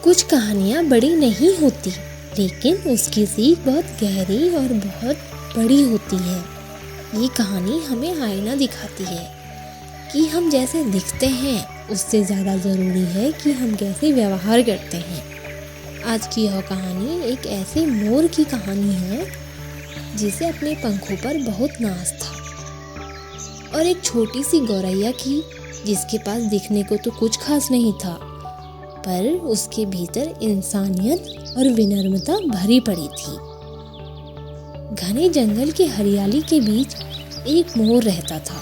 कुछ कहानियाँ बड़ी नहीं होती, लेकिन उसकी सीख बहुत गहरी और बहुत बड़ी होती है। ये कहानी हमें आईना दिखाती है कि हम जैसे दिखते हैं उससे ज़्यादा ज़रूरी है कि हम कैसे व्यवहार करते हैं। आज की यह कहानी एक ऐसे मोर की कहानी है जिसे अपने पंखों पर बहुत नाज था, और एक छोटी सी गौरैया की जिसके पास दिखने को तो कुछ खास नहीं था, पर उसके भीतर इंसानियत और विनम्रता भरी पड़ी थी। घने जंगल की हरियाली के बीच एक मोर रहता था।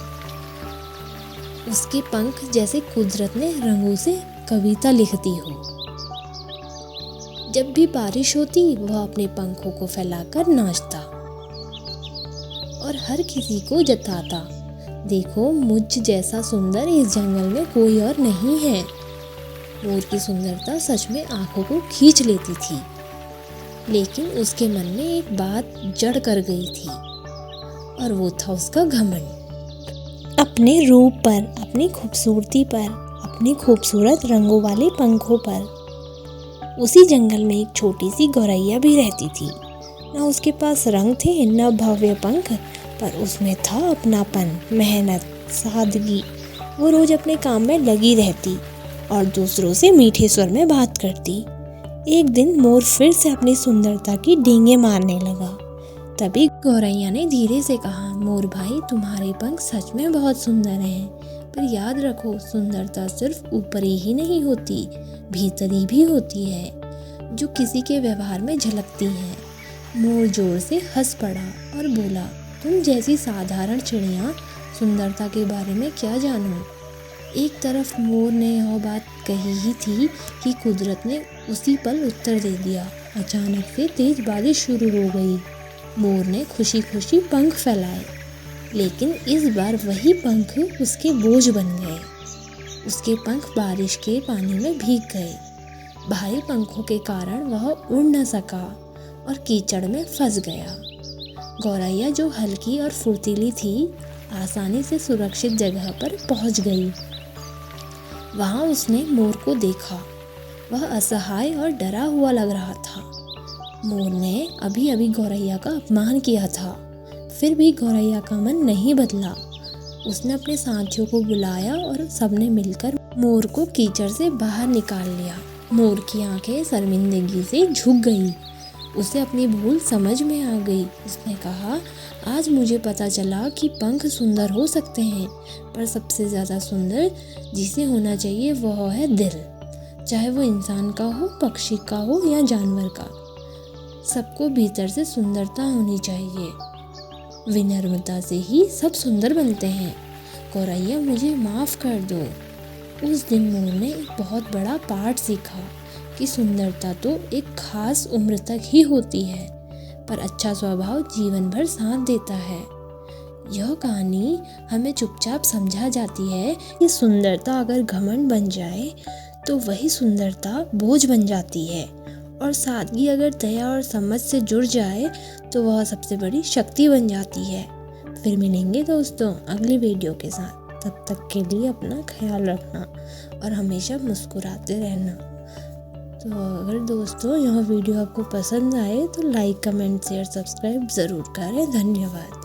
उसके पंख जैसे कुदरत ने रंगों से कविता लिखती हो। जब भी बारिश होती वह अपने पंखों को फैलाकर नाचता और हर किसी को जताता, देखो मुझ जैसा सुंदर इस जंगल में कोई और नहीं है। मोर की सुंदरता सच में आंखों को खींच लेती थी, लेकिन उसके मन में एक बात जड़ कर गई थी, और वो था उसका घमंड। अपने रूप पर, अपनी खूबसूरती पर, अपने खूबसूरत रंगों वाले पंखों पर। उसी जंगल में एक छोटी सी गौरैया भी रहती थी। न उसके पास रंग थे, न भव्य पंख, पर उसमें था अपनापन, मेहनत, सादगी। वो रोज अपने काम में लगी रहती और दूसरों से मीठे स्वर में बात करती। एक दिन मोर फिर से अपनी सुंदरता की डींगे मारने लगा। तभी गौरैया ने धीरे से कहा, मोर भाई तुम्हारे पंख सच में बहुत सुंदर हैं, पर याद रखो सुंदरता सिर्फ ऊपरी ही नहीं होती, भीतरी भी होती है, जो किसी के व्यवहार में झलकती है। मोर जोर से हंस पड़ा और बोला, तुम जैसी साधारण चिड़िया सुंदरता के बारे में क्या जानो। एक तरफ मोर ने यह बात कही ही थी कि कुदरत ने उसी पल उत्तर दे दिया। अचानक से तेज बारिश शुरू हो गई। मोर ने खुशी खुशी पंख फैलाए, लेकिन इस बार वही पंख उसके बोझ बन गए। उसके पंख बारिश के पानी में भीग गए। भारी पंखों के कारण वह उड़ न सका और कीचड़ में फंस गया। गौरैया जो हल्की और फुर्तीली थी, आसानी से सुरक्षित जगह पर पहुंच गई। वहां उसने मोर को देखा। वह असहाय और डरा हुआ लग रहा था। मोर ने अभी अभी गौरैया का अपमान किया था, फिर भी गौरैया का मन नहीं बदला। उसने अपने साथियों को बुलाया और सबने मिलकर मोर को कीचड़ से बाहर निकाल लिया। मोर की आंखें शर्मिंदगी से झुक गई। उसे अपनी भूल समझ में आ गई। उसने कहा, आज मुझे पता चला कि पंख सुंदर हो सकते हैं, पर सबसे ज़्यादा सुंदर जिसे होना चाहिए वह है दिल। चाहे वो इंसान का हो, पक्षी का हो या जानवर का, सबको भीतर से सुंदरता होनी चाहिए। विनम्रता से ही सब सुंदर बनते हैं। गौरैया मुझे माफ़ कर दो। उस दिन मोर ने एक बहुत बड़ा पाठ सीखा कि सुंदरता तो एक खास उम्र तक ही होती है, पर अच्छा स्वभाव जीवन भर साथ देता है। यह कहानी हमें चुपचाप समझा जाती है कि सुंदरता अगर घमंड बन जाए तो वही सुंदरता बोझ बन जाती है, और सादगी अगर दया और समझ से जुड़ जाए तो वह सबसे बड़ी शक्ति बन जाती है। फिर मिलेंगे दोस्तों अगली वीडियो के साथ। तब तक के लिए अपना ख्याल रखना और हमेशा मुस्कुराते रहना। तो अगर दोस्तों यह वीडियो आपको पसंद आए तो लाइक, कमेंट, शेयर, सब्सक्राइब ज़रूर करें। धन्यवाद।